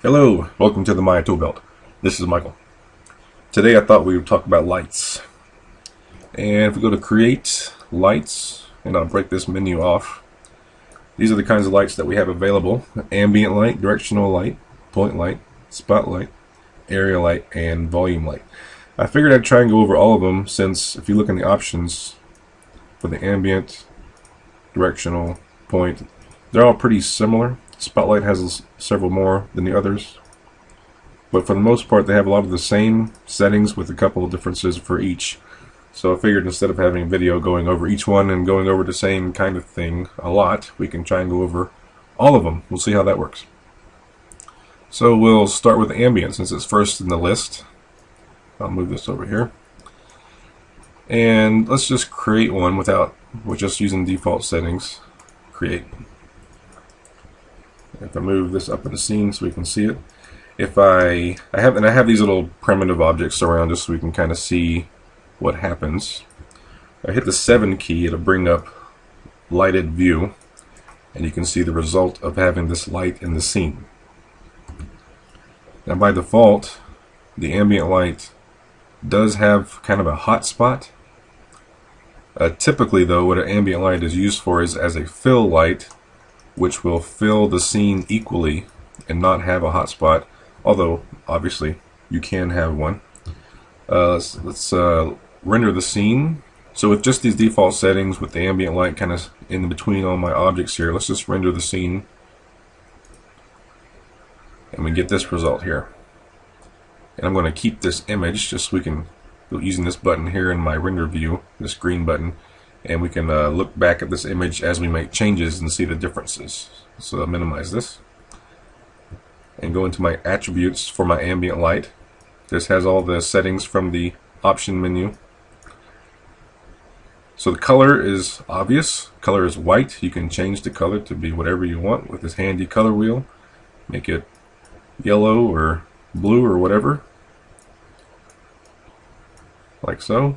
Hello, welcome to the My Toolbelt. This is Michael. Today I thought we would talk about lights. And if we go to Create, Lights, and I'll break this menu off. These are the kinds of lights that we have available. Ambient light, directional light, point light, spotlight, area light, and volume light. I figured I'd try and go over all of them since if you look in the options for the ambient, directional, point, they're all pretty similar. Spotlight has several more than the others, but for the most part they have a lot of the same settings with a couple of differences for each. So I figured instead of having a video going over each one and going over the same kind of thing a lot, we can try and go over all of them. We'll see how that works. So we'll start with ambient since it's first in the list. I'll move this over here. And let's just create one with just using default settings. Create. If I move this up in the scene so we can see it. If I have these little primitive objects around just so we can kind of see what happens. I hit the 7 key, it'll bring up lighted view, and you can see the result of having this light in the scene. Now by default, the ambient light does have kind of a hot spot. Typically though, what an ambient light is used for is as a fill light, which will fill the scene equally and not have a hot spot, although obviously you can have one. Let's render the scene. So with just these default settings with the ambient light kind of in between all my objects here, let's just render the scene and we get this result here. And I'm going to keep this image just so we can, using this button here in my render view, this green button, and we can look back at this image as we make changes and see the differences. So I'll minimize this and go into my attributes for my ambient light. This has all the settings from the option menu. So the color is obvious. Color is white. You can change the color to be whatever you want with this handy color wheel. Make it yellow or blue or whatever, like so.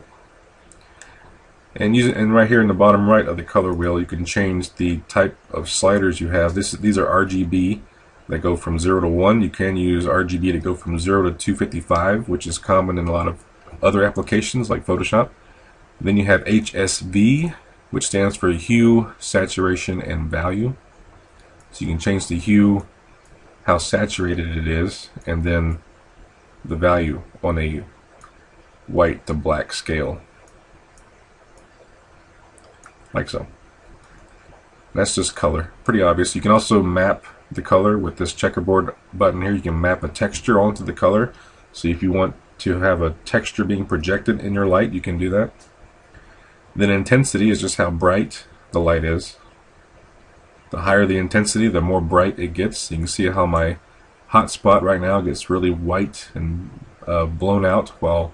And right here in the bottom right of the color wheel, you can change the type of sliders you have. These are RGB that go from 0 to 1. You can use RGB to go from 0 to 255, which is common in a lot of other applications like Photoshop. Then you have HSV, which stands for hue, saturation, and value. So you can change the hue, how saturated it is, and then the value on a white to black scale. Like so. That's just color. Pretty obvious. You can also map the color with this checkerboard button here. You can map a texture onto the color. So if you want to have a texture being projected in your light, you can do that. Then intensity is just how bright the light is. The higher the intensity, the more bright it gets. You can see how my hot spot right now gets really white and blown out, while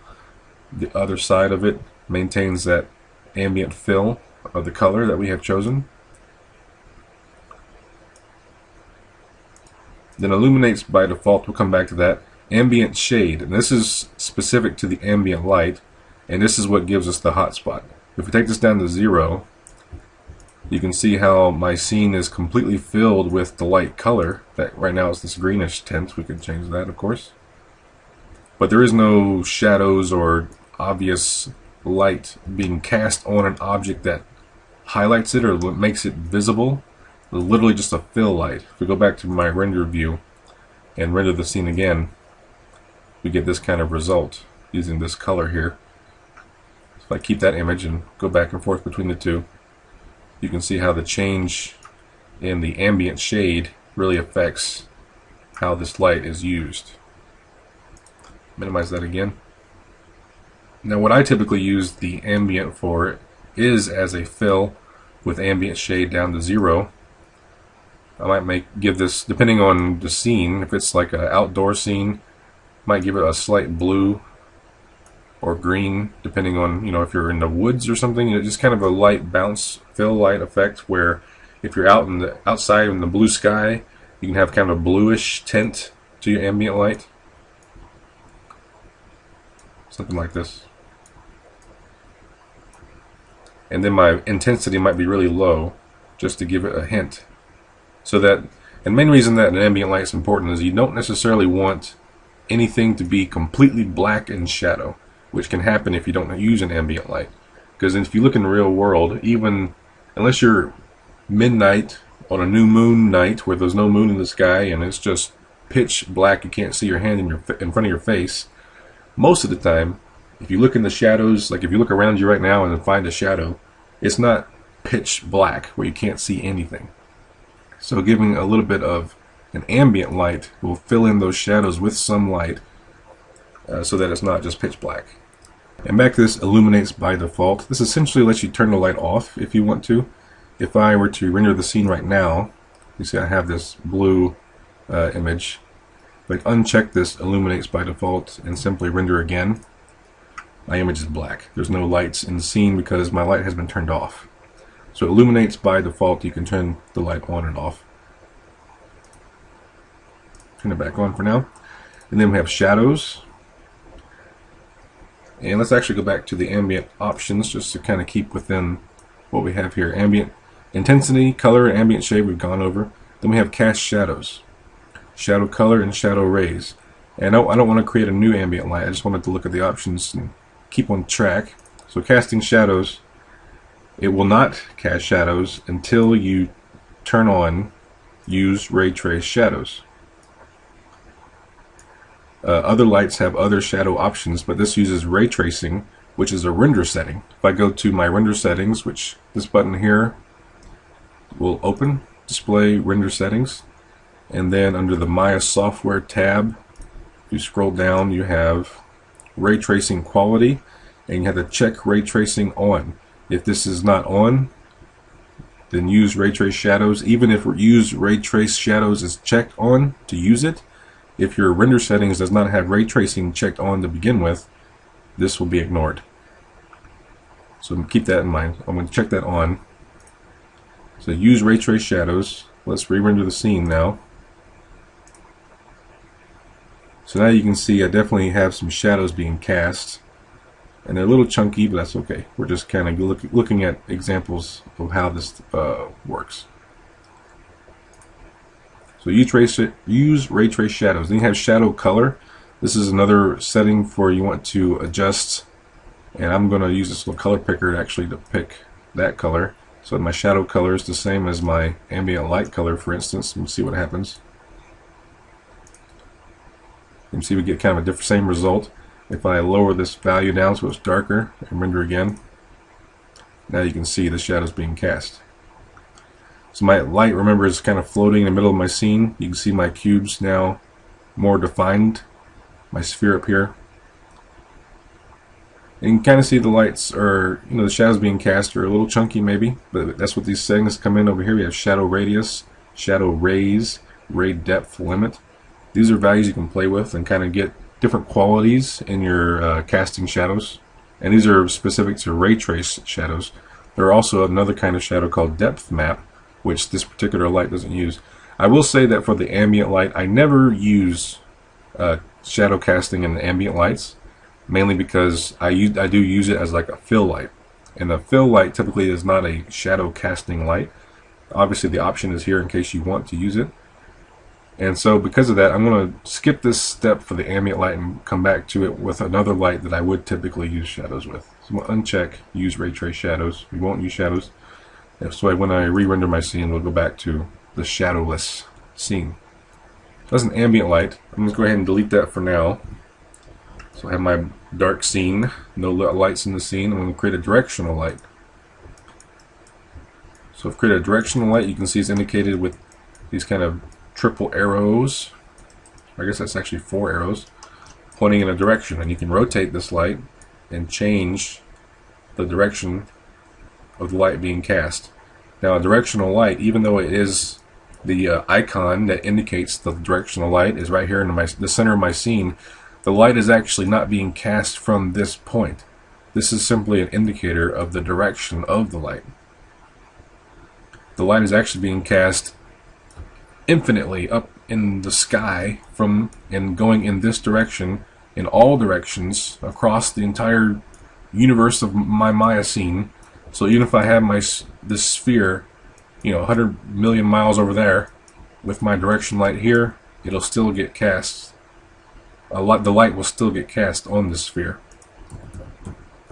the other side of it maintains that ambient fill of the color that we have chosen. Then Illuminates by default, we'll come back to that. Ambient Shade, and this is specific to the ambient light, and this is what gives us the hot spot. If we take this down to 0, you can see how my scene is completely filled with the light color. That right now is this greenish tint. We can change that, of course. But there is no shadows or obvious light being cast on an object that highlights it or makes it visible. It's literally just a fill light. If we go back to my render view and render the scene again, we get this kind of result using this color here. So if I keep that image and go back and forth between the two, you can see how the change in the ambient shade really affects how this light is used. Minimize that again. Now what I typically use the ambient for is as a fill with ambient shade down to 0. I might give this, depending on the scene, if it's like an outdoor scene, might give it a slight blue or green, depending on, if you're in the woods or something. Just kind of a light bounce fill light effect, where if you're outside in the blue sky, you can have kind of a bluish tint to your ambient light. Something like this. And then my intensity might be really low, just to give it a hint, so that And the main reason that an ambient light is important is you don't necessarily want anything to be completely black in shadow, which can happen if you don't use an ambient light. Because if you look in the real world, even unless you're midnight on a new moon night where there's no moon in the sky and it's just pitch black, you can't see your hand in front of your face, most of the time, if you look in the shadows, like if you look around you right now and find a shadow, it's not pitch black where you can't see anything. So giving a little bit of an ambient light will fill in those shadows with some light so that it's not just pitch black. And back to this Illuminates by default. This essentially lets you turn the light off if you want to. If I were to render the scene right now, you see I have this blue image. If I uncheck this Illuminates by default and simply render again, my image is black. There's no lights in the scene because my light has been turned off. So Illuminates by default, you can turn the light on and off. Turn it back on for now. And then we have shadows. And let's actually go back to the ambient options just to kind of keep within what we have here. Ambient intensity, color, and ambient shade we've gone over. Then we have cast shadows. Shadow color and shadow rays. And I don't want to create a new ambient light. I just wanted to look at the options and keep on track. So casting shadows, it will not cast shadows until you turn on use ray trace shadows. Other lights have other shadow options, but this uses ray tracing, which is a render setting. If I go to my render settings, which this button here will open, display render settings, and then under the Maya software tab, if you scroll down, you have ray tracing quality, and you have to check ray tracing on. If this is not on, then use ray trace shadows. Even if use ray trace shadows is checked on to use it, if your render settings does not have ray tracing checked on to begin with, this will be ignored. So keep that in mind. I'm going to check that on. So use ray trace shadows. Let's re-render the scene now. So now you can see I definitely have some shadows being cast, and they're a little chunky, but that's okay. We're just kind of looking at examples of how this works. So use ray trace shadows. Then you have shadow color. This is another setting for you want to adjust, and I'm going to use this little color picker actually to pick that color. So my shadow color is the same as my ambient light color, for instance. Let's see what happens. You can see we get kind of a different same result. If I lower this value down so it's darker and render again, now you can see the shadows being cast. So my light, remember, is kind of floating in the middle of my scene. You can see my cubes now more defined, my sphere up here. And you can kind of see the lights are, the shadows being cast are a little chunky maybe, but that's what these settings come in over here. We have shadow radius, shadow rays, ray depth limit. These are values you can play with and kind of get different qualities in your casting shadows. And these are specific to ray trace shadows. There are also another kind of shadow called depth map, which this particular light doesn't use. I will say that for the ambient light, I never use shadow casting in the ambient lights, mainly because I do use it as like a fill light. And the fill light typically is not a shadow casting light. Obviously the option is here in case you want to use it. And so because of that, I'm going to skip this step for the ambient light and come back to it with another light that I would typically use shadows with. So I'm going to uncheck use ray trace shadows. We won't use shadows. So when I re-render my scene, we'll go back to the shadowless scene. That's an ambient light. I'm just going to go ahead and delete that for now. So I have my dark scene, no lights in the scene. I'm going to create a directional light. So I've created a directional light. You can see it's indicated with these kind of triple arrows. I guess that's actually 4 arrows pointing in a direction, and you can rotate this light and change the direction of the light being cast. Now a directional light, even though it is the icon that indicates the directional light is right here in the center of my scene, the light is actually not being cast from this point. This is simply an indicator of the direction of the light. The light is actually being cast infinitely up in the sky and going in this direction, in all directions, across the entire universe of my Maya scene. So even if I have this sphere, 100 million miles over there, with my direction light here, it'll still get cast. The light will still get cast on the sphere.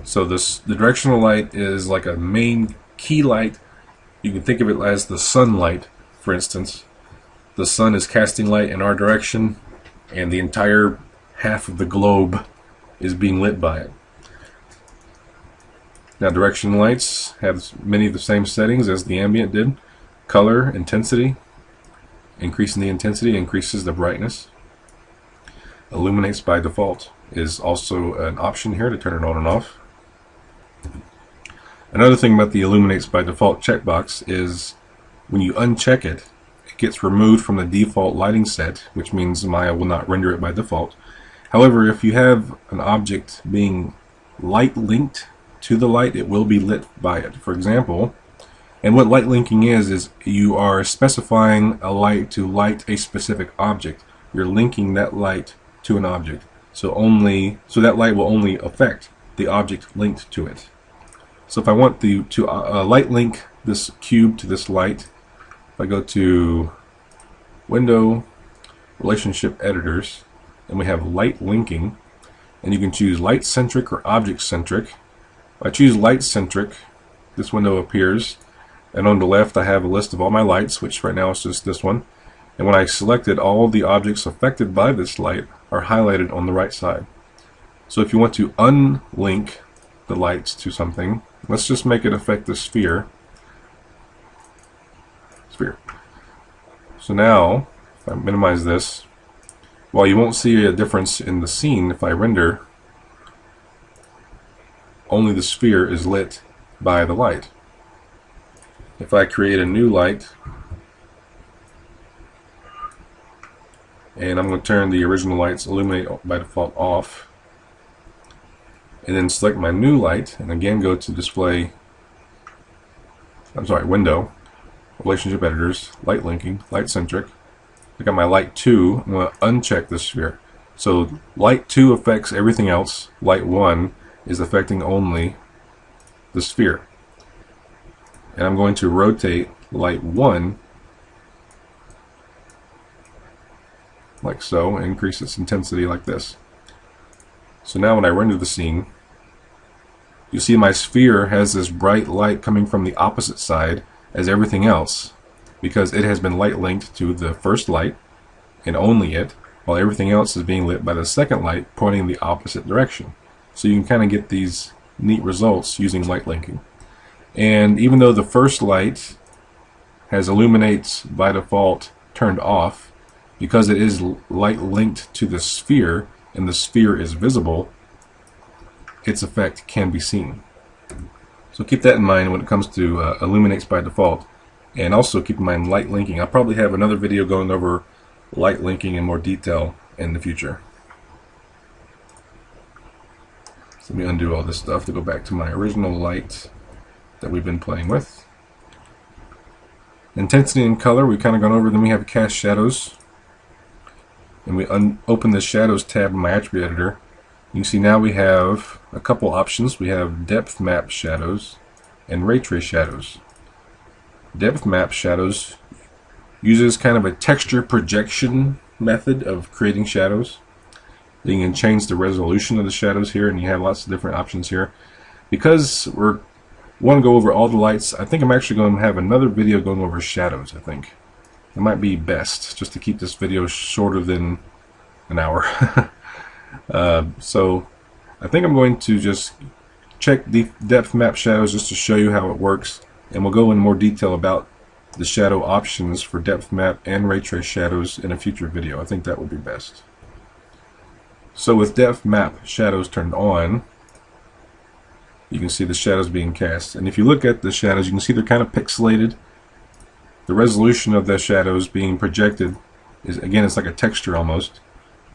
So the directional light is like a main key light. You can think of it as the sunlight, for instance. The sun is casting light in our direction, and the entire half of the globe is being lit by it. Now, directional lights have many of the same settings as the ambient did. Color, intensity. Increasing the intensity increases the brightness. Illuminates by default is also an option here to turn it on and off. Another thing about the Illuminates by default checkbox is when you uncheck it, it gets removed from the default lighting set, which means Maya will not render it by default. However, if you have an object being light linked to the light, it will be lit by it. For example, and what light linking is you are specifying a light to light a specific object. You're linking that light to an object. So that light will only affect the object linked to it. So if I want to light link this cube to this light, if I go to Window, Relationship Editors, and we have light linking, and you can choose light centric or object centric. If I choose light centric, this window appears, and on the left I have a list of all my lights, which right now is just this one. And when I select it, all the objects affected by this light are highlighted on the right side. So if you want to unlink the lights to something, let's just make it affect the sphere. So now, if I minimize this, while you won't see a difference in the scene if I render, only the sphere is lit by the light. If I create a new light, and I'm going to turn the original lights illuminate by default off, and then select my new light, and again go to display, window, relationship editors, light linking, light centric. I got my light 2, I'm going to uncheck this sphere. So light 2 affects everything else, light 1 is affecting only the sphere. And I'm going to rotate light 1 like so, and increase its intensity like this. So now when I render the scene, you see my sphere has this bright light coming from the opposite side as everything else, because it has been light linked to the first light and only it, while everything else is being lit by the second light pointing in the opposite direction. So you can kind of get these neat results using light linking. And even though the first light has Illuminates by default turned off, because it is light linked to the sphere and the sphere is visible, its effect can be seen. So keep that in mind when it comes to Illuminates by default. And also keep in mind light linking. I'll probably have another video going over light linking in more detail in the future. So let me undo all this stuff to go back to my original light that we've been playing with. Intensity and color, we've kind of gone over. Then we have cast shadows. And we open the shadows tab in my attribute editor. You can see now we have a couple options. We have depth map shadows and ray trace shadows. Depth map shadows uses kind of a texture projection method of creating shadows. You can change the resolution of the shadows here, and you have lots of different options here. Because we want to go over all the lights, I think I'm actually going to have another video going over shadows, I think. It might be best just to keep this video shorter than an hour. So I think I'm going to just check the depth map shadows just to show you how it works, and we'll go in more detail about the shadow options for depth map and ray trace shadows in a future video. I think that would be best. So with depth map shadows turned on, you can see the shadows being cast, and if you look at the shadows, you can see they're kind of pixelated. The resolution of the shadows being projected is, again, it's like a texture almost.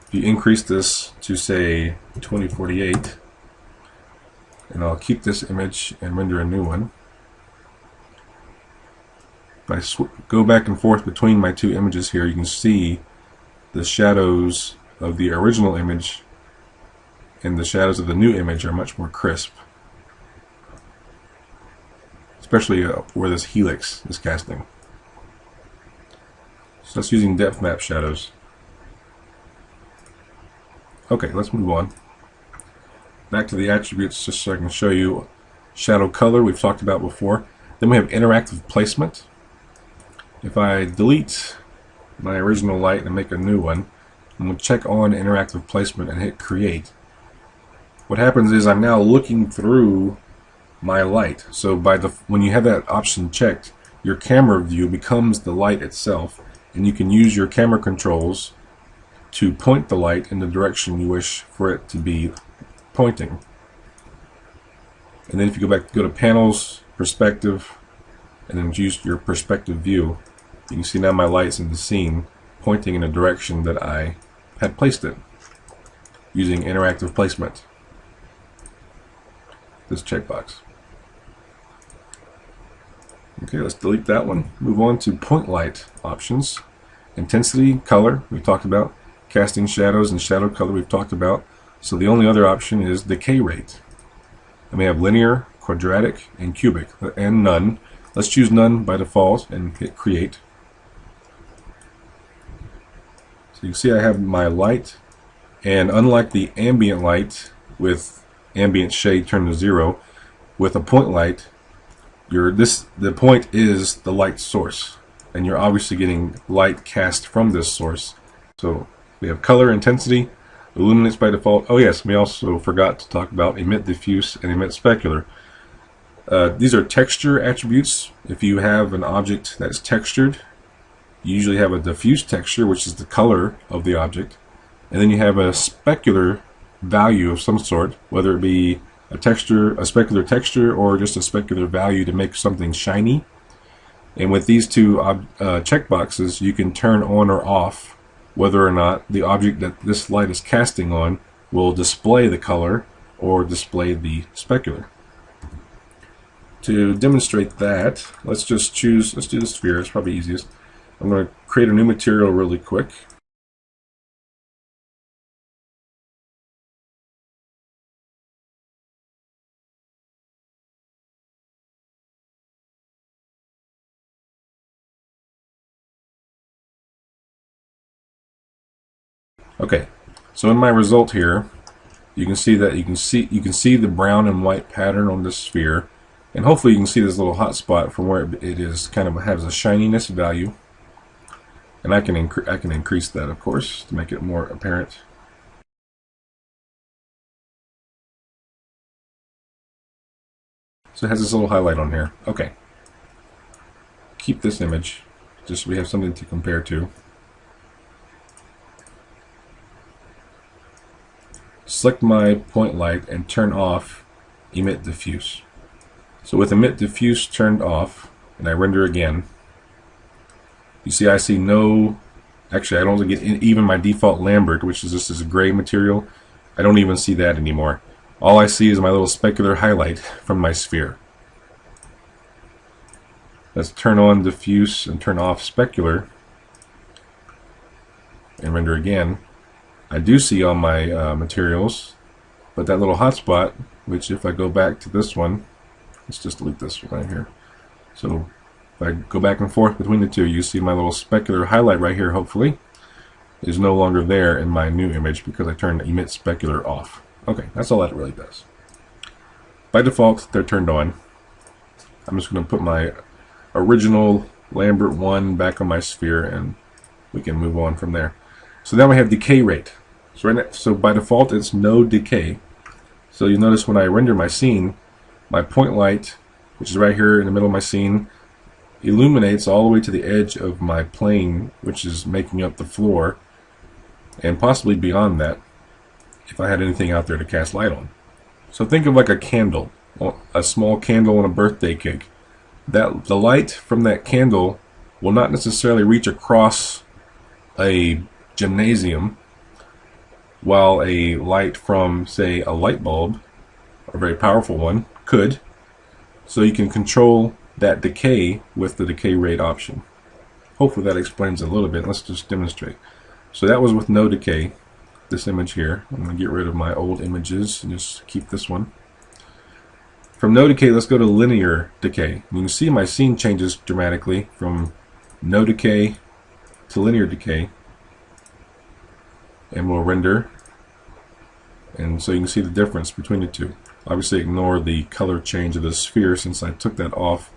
If you increase this to, say, 2048, and I'll keep this image and render a new one. If I go back and forth between my two images here, you can see the shadows of the original image and the shadows of the new image are much more crisp. Especially where this helix is casting. So that's using depth map shadows. Okay, let's move on. Back to the attributes just so I can show you shadow color we've talked about before. Then we have interactive placement. If I delete my original light and make a new one, and we'll check on interactive placement and hit create, what happens is I'm now looking through my light. So when you have that option checked, your camera view becomes the light itself, and you can use your camera controls to point the light in the direction you wish for it to be pointing. And then if you go to panels, perspective, and then use your perspective view, you can see now my light's in the scene pointing in the direction that I had placed it using interactive placement. This checkbox. Okay, let's delete that one. Move on to point light options. Intensity, color, we've talked about. Casting shadows and shadow color, we've talked about. So the only other option is decay rate. And we have linear, quadratic, and cubic, and none. Let's choose none by default and hit create. So you can see I have my light, and unlike the ambient light with ambient shade turned to 0, with a point light, the point is the light source, and you're obviously getting light cast from this source. So we have color, intensity, illuminates by default. Oh yes, we also forgot to talk about emit, diffuse, and emit specular. These are texture attributes. If you have an object that's textured, you usually have a diffuse texture, which is the color of the object, and then you have a specular value of some sort, whether it be a specular texture, or just a specular value to make something shiny. And with these two checkboxes, you can turn on or off whether or not the object that this light is casting on will display the color or display the specular. To demonstrate that, let's do the sphere. It's probably easiest. I'm going to create a new material really quick. Okay, so in my result here, you can see the brown and white pattern on this sphere, and hopefully you can see this little hot spot from where it is kind of has a shininess value, and I can increase that, of course, to make it more apparent. So it has this little highlight on here. Okay, keep this image just so we have something to compare to. Select my point light and turn off emit diffuse. So with emit diffuse turned off, and I render again, you see I see no, actually I don't get even my default Lambert, which is just this gray material. I don't even see that anymore. All I see is my little specular highlight from my sphere. Let's turn on diffuse and turn off specular and render again. I do see all my materials, but that little hotspot, which if I go back to this one, let's just delete this one right here. So if I go back and forth between the two, you see my little specular highlight right here, hopefully, is no longer there in my new image because I turned emit specular off. Okay, that's all that really does. By default, they're turned on. I'm just going to put my original Lambert 1 back on my sphere, and we can move on from there. So now we have decay rate. So by default, it's no decay. So you notice when I render my scene, my point light, which is right here in the middle of my scene, illuminates all the way to the edge of my plane, which is making up the floor, and possibly beyond that, if I had anything out there to cast light on. So think of like a candle, a small candle on a birthday cake. The light from that candle will not necessarily reach across a gymnasium, while a light from, say, a light bulb, a very powerful one, could. So you can control that decay with the decay rate option. Hopefully that explains it a little bit. Let's just demonstrate. So that was with no decay, this image here. I'm going to get rid of my old images and just keep this one. From no decay, let's go to linear decay. You can see my scene changes dramatically from no decay to linear decay, and we'll render. And so you can see the difference between the two. Obviously ignore the color change of the sphere since I took that off.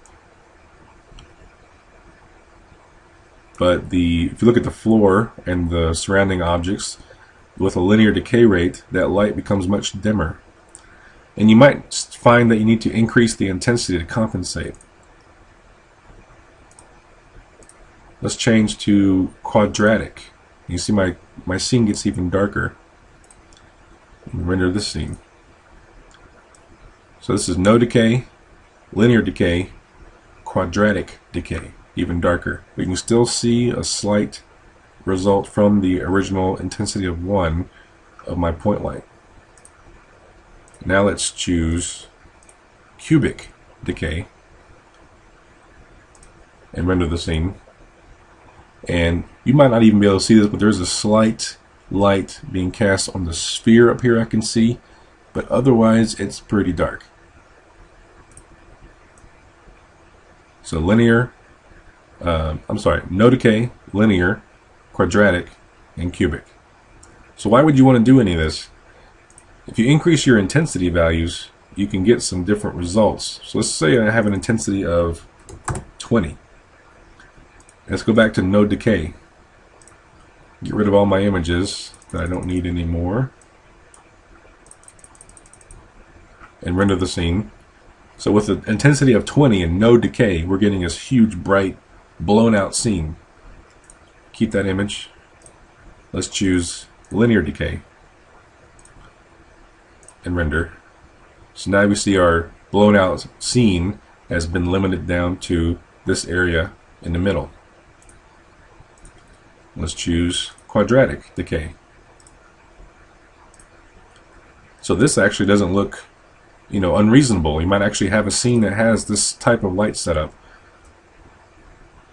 But if you look at the floor and the surrounding objects, with a linear decay rate, that light becomes much dimmer. And you might find that you need to increase the intensity to compensate. Let's change to quadratic. You see my scene gets even darker. Render this scene. So this is no decay, linear decay, quadratic decay, even darker. We can still see a slight result from the original intensity of 1 of my point light. Now let's choose cubic decay and render the scene. And you might not even be able to see this, but there's a slight light being cast on the sphere up here I can see, but otherwise it's pretty dark. So linear, no decay, linear, quadratic, and cubic. So why would you want to do any of this? If you increase your intensity values, you can get some different results. So let's say I have an intensity of 20. Let's go back to no decay. Get rid of all my images that I don't need anymore. And render the scene. So with the intensity of 20 and no decay, we're getting this huge, bright, blown out scene. Keep that image. Let's choose linear decay and render. So now we see our blown out scene has been limited down to this area in the middle. Let's choose quadratic decay. So this actually doesn't look, unreasonable. You might actually have a scene that has this type of light setup.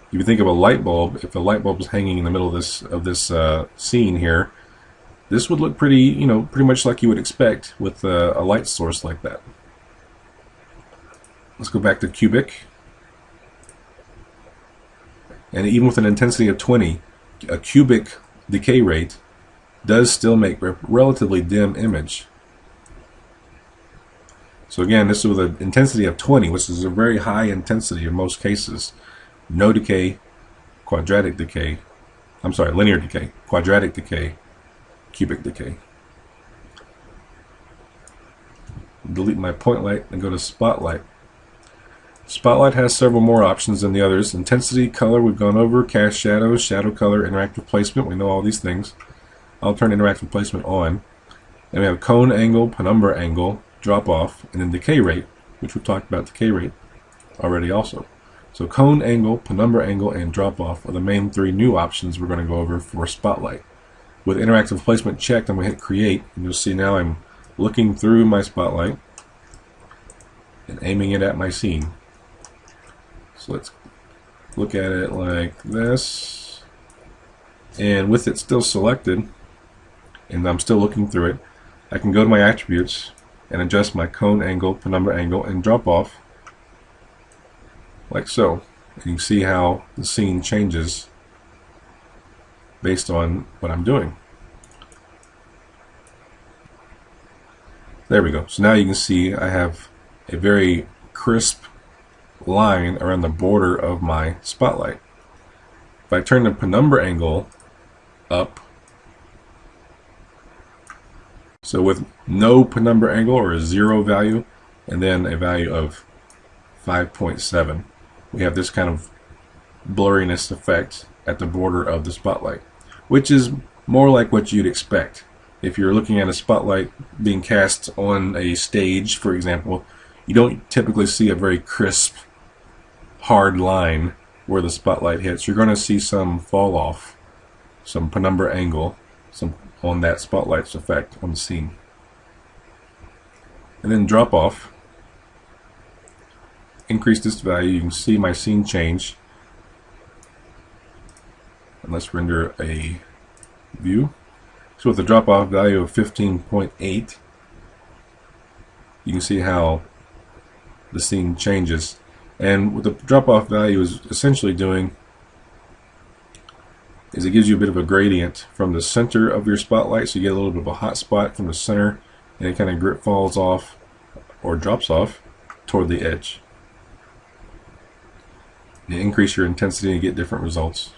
If you think of a light bulb, if a light bulb is hanging in the middle of this scene here, this would look pretty much like you would expect with a light source like that. Let's go back to cubic. And even with an intensity of 20, a cubic decay rate does still make a relatively dim image. So again, this is with an intensity of 20, which is a very high intensity in most cases. No decay, quadratic decay, linear decay, quadratic decay, cubic decay. Delete my point light and go to spotlight. Spotlight has several more options than the others. Intensity, color, we've gone over, cast shadows, shadow color, interactive placement, we know all these things. I'll turn interactive placement on. Then we have cone angle, penumbra angle, drop off, and then decay rate, which we've talked about decay rate already also. So cone angle, penumbra angle, and drop off are the main 3 new options we're going to go over for spotlight. With interactive placement checked, I'm going to hit create, and you'll see now I'm looking through my spotlight and aiming it at my scene. So let's look at it like this, and with it still selected and I'm still looking through it, I can go to my attributes and adjust my cone angle, penumbra angle, and drop off like so. And you can see how the scene changes based on what I'm doing. There we go. So now you can see I have a very crisp line around the border of my spotlight. If I turn the penumbra angle up, so with no penumbra angle or a 0 value and then a value of 5.7, we have this kind of blurriness effect at the border of the spotlight, which is more like what you'd expect. If you're looking at a spotlight being cast on a stage, for example, you don't typically see a very crisp, hard line where the spotlight hits. You're going to see some fall off, some penumbra angle, some on that spotlight's effect on the scene. And then drop off. Increase this value. You can see my scene change. And let's render a view. So with the drop off value of 15.8, you can see how the scene changes. And what the drop off value is essentially doing is it gives you a bit of a gradient from the center of your spotlight, so you get a little bit of a hot spot from the center, and it kind of falls off or drops off toward the edge. You increase your intensity and get different results,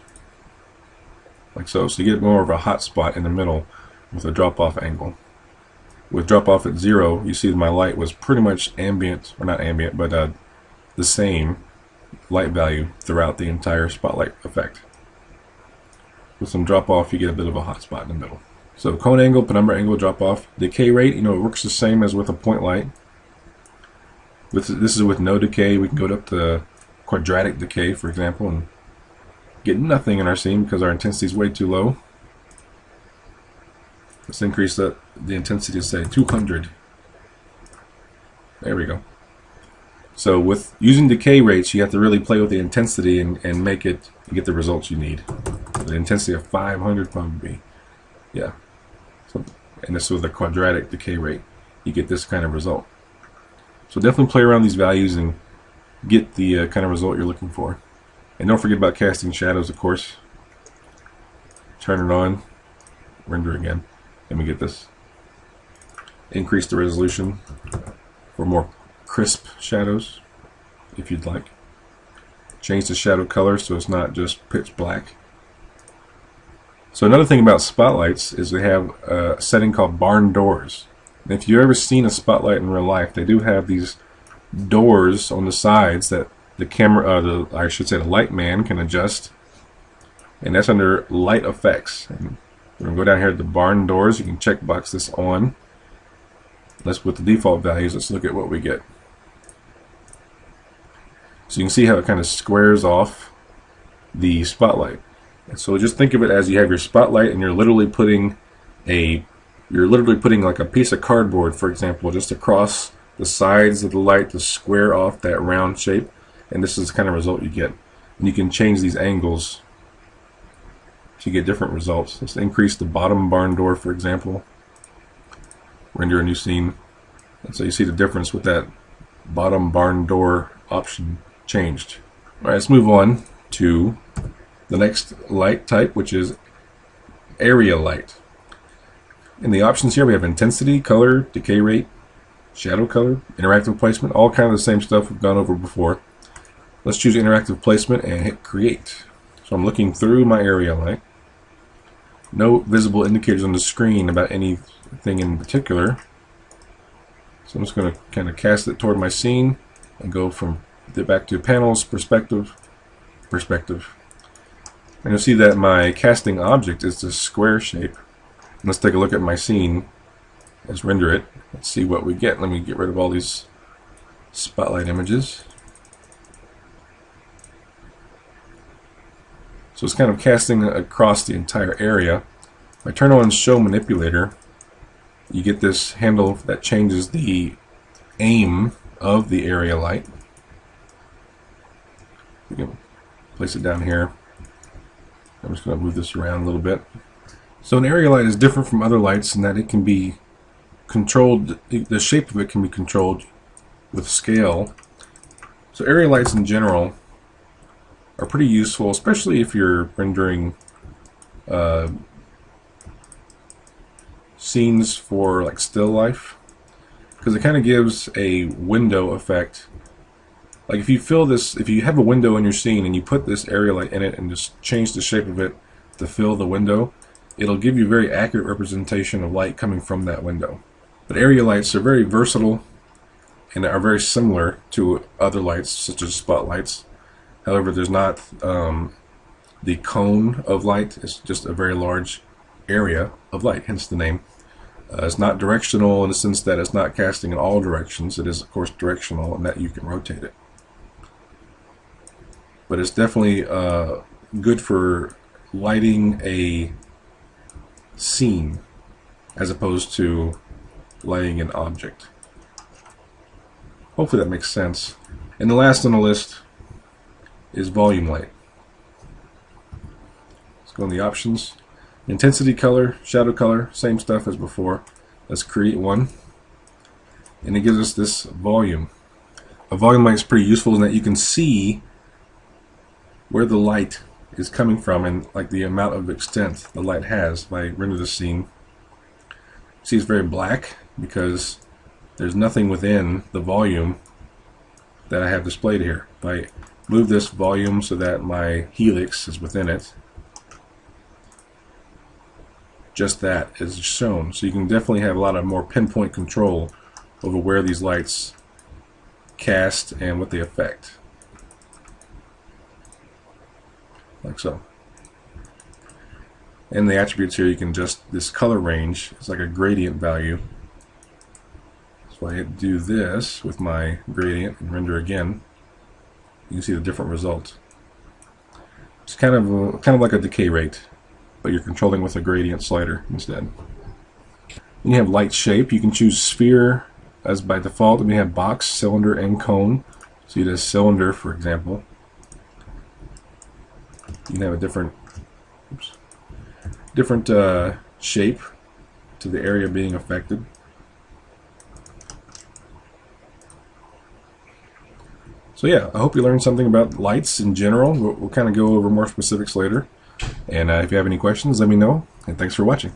like so. So you get more of a hot spot in the middle with a drop-off angle. With drop-off at 0, you see my light was pretty much ambient, or not ambient, but the same light value throughout the entire spotlight effect. With some drop-off, you get a bit of a hot spot in the middle. So cone angle, penumbra angle, drop-off. Decay rate, it works the same as with a point light. This is with no decay. We can go up to Quadratic Decay, for example, and get nothing in our scene because our intensity is way too low. Let's increase the intensity to say 200. There we go. So with using decay rates, you have to really play with the intensity and make it get the results you need. The intensity of 500 probably, yeah. So, and this with a quadratic decay rate, you get this kind of result. So definitely play around these values and get the kind of result you're looking for. And don't forget about casting shadows, of course. Turn it on, render again, and we get this. Increase the resolution for more crisp shadows, if you'd like. Change the shadow color so it's not just pitch black. So another thing about spotlights is they have a setting called barn doors. And if you've ever seen a spotlight in real life, they do have these doors on the sides that the camera, I should say the light man can adjust. And that's under light effects. And we're going to go down here to the barn doors. You can checkbox this on. Let's with the default values, let's look at what we get. So you can see how it kind of squares off the spotlight. And so just think of it as you have your spotlight and you're literally putting like a piece of cardboard, for example, just across the sides of the light to square off that round shape. And this is the kind of result you get. And you can change these angles to get different results. Let's increase the bottom barn door, for example. Render a new scene. And so you see the difference with that bottom barn door option changed. Alright, let's move on to the next light type, which is area light. In the options here we have intensity, color, decay rate, shadow color, interactive placement, all kind of the same stuff we've gone over before. Let's choose interactive placement and hit create. So I'm looking through my area light. No visible indicators on the screen about anything in particular. So I'm just going to kind of cast it toward my scene and go from back to panels, perspective. And you'll see that my casting object is this square shape. And let's take a look at my scene. Let's render it. Let's see what we get. Let me get rid of all these spotlight images. So it's kind of casting across the entire area. If I turn on Show Manipulator, you get this handle that changes the aim of the area light. We can place it down here. I'm just going to move this around a little bit. So an area light is different from other lights in that it can be controlled, the shape of it can be controlled with scale. So area lights in general are pretty useful, especially if you're rendering scenes for like still life, because it kind of gives a window effect. Like if you have a window in your scene and you put this area light in it and just change the shape of it to fill the window, it'll give you a very accurate representation of light coming from that window. But area lights are very versatile and are very similar to other lights such as spotlights. However, there's not the cone of light. It's just a very large area of light, hence the name. It's not directional in the sense that it's not casting in all directions. It is, of course, directional in that you can rotate it. But it's definitely good for lighting a scene as opposed to lighting an object. Hopefully that makes sense. And the last on the list is volume light. Let's go in the options. Intensity, color, shadow color, same stuff as before. Let's create one. And it gives us this volume. A volume light is pretty useful in that you can see where the light is coming from and like the amount of extent the light has. If I render the scene, see it's very black because there's nothing within the volume that I have displayed here. If I move this volume so that my helix is within it, just that is shown. So you can definitely have a lot of more pinpoint control over where these lights cast and what they affect. Like so. And the attributes here, you can adjust this color range. It's like a gradient value. So I do this with my gradient and render again. You can see the different result. It's kind of like a decay rate, but you're controlling with a gradient slider instead. Then you have light shape. You can choose sphere as by default, and we have box, cylinder, and cone. So you do cylinder, for example. You can have a different shape to the area being affected. So yeah, I hope you learned something about lights in general. We'll kind of go over more specifics later. And if you have any questions, let me know. And thanks for watching.